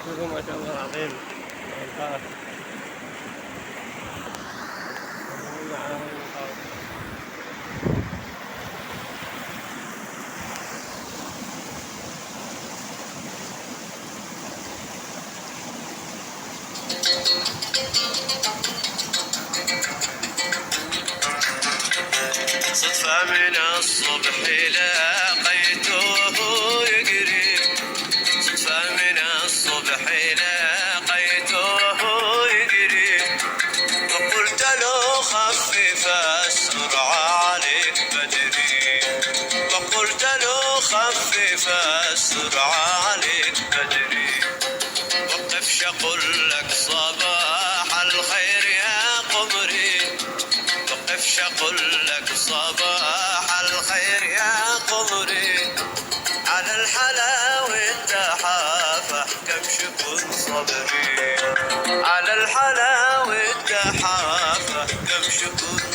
شوفوا ما شاء الله العظيم. ممتاز. صدفة من الصبح لقيته يجري، صدفة من الصبح لقيته يجري، فقلت له خفف السرعة عليك بدري، فقلت له خفف السرعة عليك بدري، وقف شقل لك صباح الخير يا قمري، وقف شقل لك صباح الخير يا قمري، على الحلاوة تحافح كبش كن صبري، على الحلاوة تحافح كبش كن